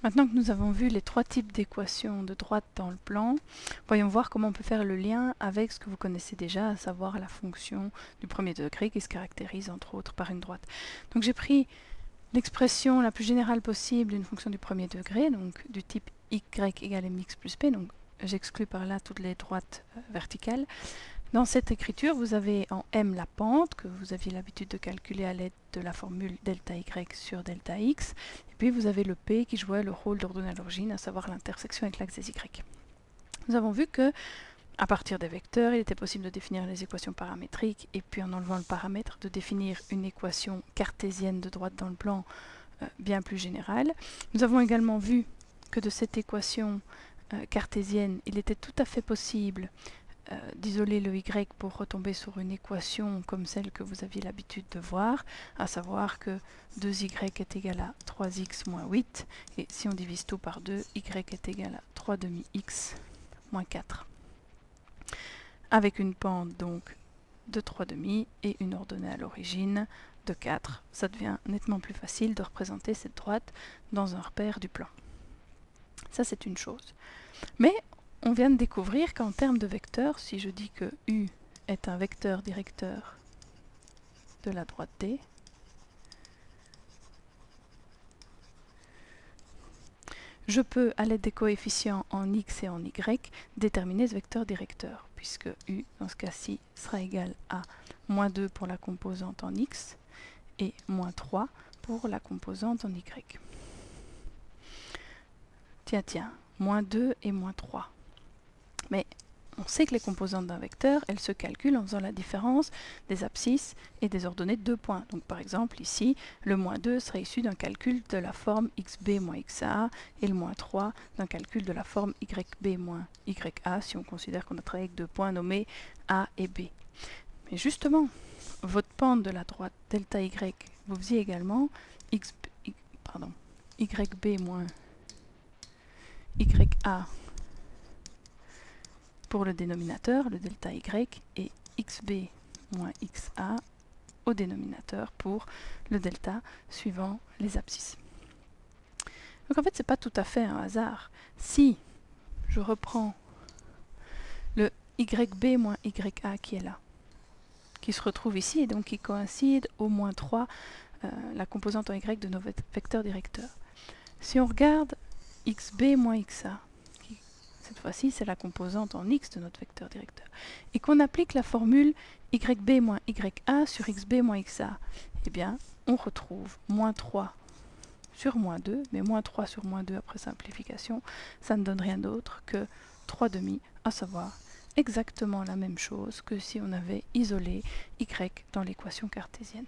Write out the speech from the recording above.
Maintenant que nous avons vu les trois types d'équations de droite dans le plan, voyons voir comment on peut faire le lien avec ce que vous connaissez déjà, à savoir la fonction du premier degré qui se caractérise entre autres par une droite. Donc j'ai pris l'expression la plus générale possible d'une fonction du premier degré, donc du type y égale mx plus p, donc j'exclus par là toutes les droites verticales. Dans cette écriture, vous avez en m la pente, que vous aviez l'habitude de calculer à l'aide de la formule delta y sur delta x, et puis vous avez le p qui jouait le rôle d'ordonnée à l'origine, à savoir l'intersection avec l'axe des y. Nous avons vu que, à partir des vecteurs, il était possible de définir les équations paramétriques, et puis en enlevant le paramètre, de définir une équation cartésienne de droite dans le plan bien plus générale. Nous avons également vu que de cette équation cartésienne, il était tout à fait possible d'isoler le y pour retomber sur une équation comme celle que vous aviez l'habitude de voir, à savoir que 2y est égal à 3x moins 8, et si on divise tout par 2, y est égal à 3 demi-x moins 4. Avec une pente donc de 3 demi et une ordonnée à l'origine de 4, ça devient nettement plus facile de représenter cette droite dans un repère du plan. Ça c'est une chose. Mais on vient de découvrir qu'en termes de vecteurs, si je dis que U est un vecteur directeur de la droite D, je peux, à l'aide des coefficients en x et en y, déterminer ce vecteur directeur, puisque U, dans ce cas-ci, sera égal à moins 2 pour la composante en x et moins 3 pour la composante en y. Tiens, moins 2 et moins 3. Mais on sait que les composantes d'un vecteur, elles se calculent en faisant la différence des abscisses et des ordonnées de 2 points. Donc par exemple, ici, le moins 2 serait issu d'un calcul de la forme xb moins xa, et le moins 3 d'un calcul de la forme yb moins ya, si on considère qu'on a travaillé avec 2 points nommés a et b. Mais justement, votre pente de la droite delta y, vous faisiez également yb moins ya pour le dénominateur, le delta y, et xb moins xa au dénominateur pour le delta suivant les abscisses. Donc en fait, ce n'est pas tout à fait un hasard. Si je reprends le yb moins ya qui est là, qui se retrouve ici et donc qui coïncide au moins 3, la composante en y de nos vecteurs directeurs. Si on regarde xb moins xa, cette fois-ci c'est la composante en x de notre vecteur directeur, et qu'on applique la formule yb moins ya sur xb moins xa, eh bien on retrouve moins 3 sur moins 2, mais moins 3 sur moins 2 après simplification, ça ne donne rien d'autre que 3 demi, à savoir exactement la même chose que si on avait isolé y dans l'équation cartésienne.